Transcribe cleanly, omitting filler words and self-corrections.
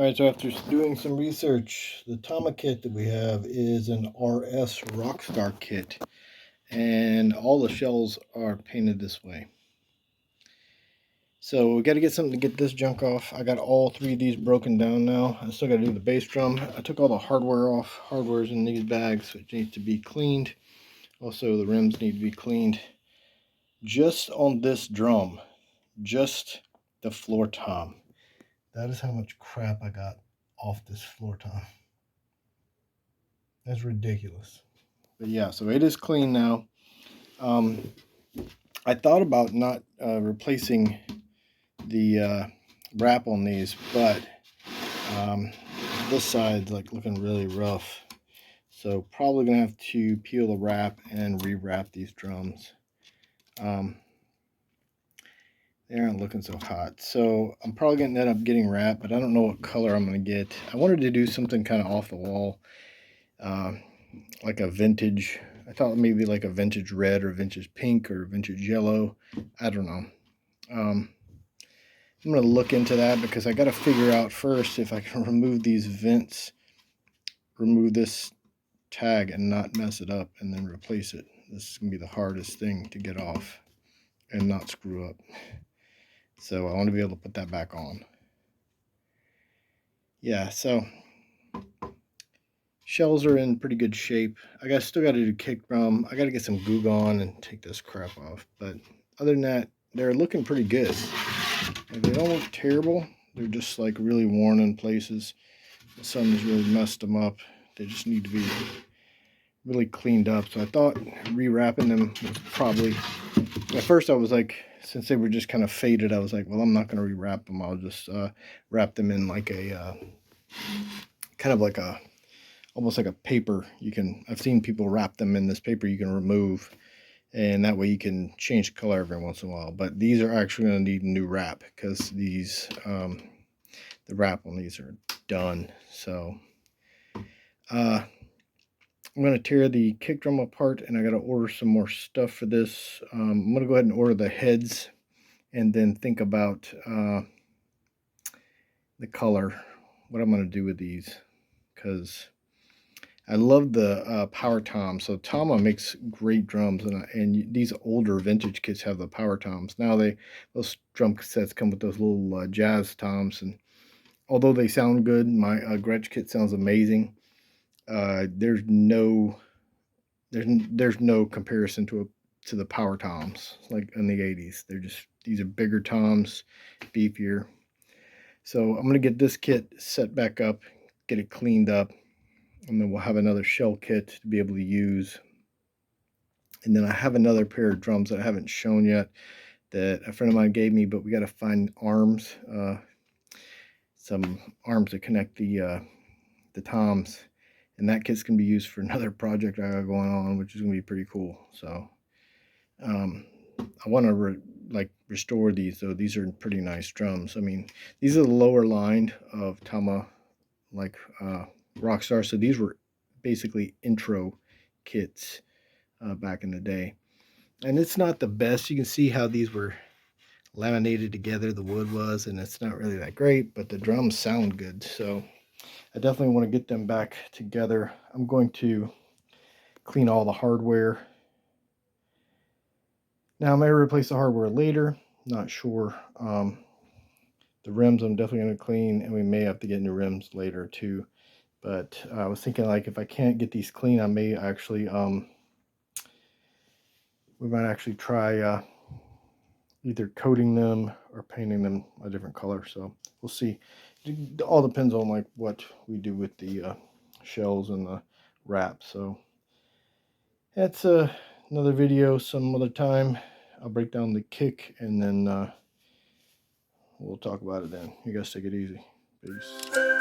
Alright, so after doing some research, the Tama kit that we have is an RS Rockstar kit, and all the shells are painted this way. So we got to get something to get this junk off. I got all three of these broken down now. I still got to do the bass drum. I took all the hardware off. Hardware's in these bags, which needs to be cleaned. Also, the rims need to be cleaned. Just on this drum, just the floor tom. That is how much crap I got off this floor tom. That's ridiculous. But yeah, so it is clean now. I thought about not replacing the wrap on these, but this side's like looking really rough. So probably gonna have to peel the wrap and rewrap these drums. They aren't looking so hot. So I'm probably gonna end up getting wrap, but I don't know what color I'm gonna get. I wanted to do something kind of off the wall. Like a vintage, I thought maybe like a vintage red or vintage pink or vintage yellow. I don't know. I'm going to look into that because I got to figure out first if I can remove these vents, remove this tag and not mess it up, and then replace it. This is going to be the hardest thing to get off and not screw up. So I want to be able to put that back on. Yeah, so shells are in pretty good shape. Still got to do kick drum. I got to get some goo gone and take this crap off. But other than that, they're looking pretty good. Like, they don't look terrible. They're just like really worn in places. The sun's really messed them up. They just need to be really cleaned up. So I thought rewrapping them was probably... At first I was like, since they were just kind of faded, I was like, well, I'm not going to rewrap them. I'll just wrap them in like a... kind of like a... almost like a paper. I've seen people wrap them in this paper you can remove, and that way you can change the color every once in a while. But these are actually going to need a new wrap because these the wrap on these are done. So I'm going to tear the kick drum apart, and I got to order some more stuff for this. I'm going to go ahead and order the heads and then think about the color, what I'm going to do with these, because I love the power tom. So Tama makes great drums, and these older vintage kits have the power toms. Now those drum sets come with those little jazz toms, and although they sound good, my Gretsch kit sounds amazing. There's no comparison to the power toms like in the 80s. These are bigger toms, beefier. So I'm gonna get this kit set back up, get it cleaned up, and then we'll have another shell kit to be able to use. And then I have another pair of drums that I haven't shown yet that a friend of mine gave me, but we got to find arms, some arms to connect the toms, and that kit's gonna be used for another project I got going on, which is gonna be pretty cool. So I want to restore these, though. These are pretty nice drums. I mean, these are the lower line of Tama Rockstar, so these were basically intro kits back in the day, and it's not the best. You can see how these were laminated together, the wood was, and it's not really that great, but the drums sound good. So I definitely want to get them back together. I'm going to clean all the hardware. Now I may replace the hardware later, not sure. The rims I'm definitely going to clean, and we may have to get new rims later too. But I was thinking, like, if I can't get these clean, I may actually we might actually try either coating them or painting them a different color. So we'll see. It all depends on like what we do with the shells and the wrap. So that's another video some other time. I'll break down the kick, and then we'll talk about it then. You guys take it easy. Peace.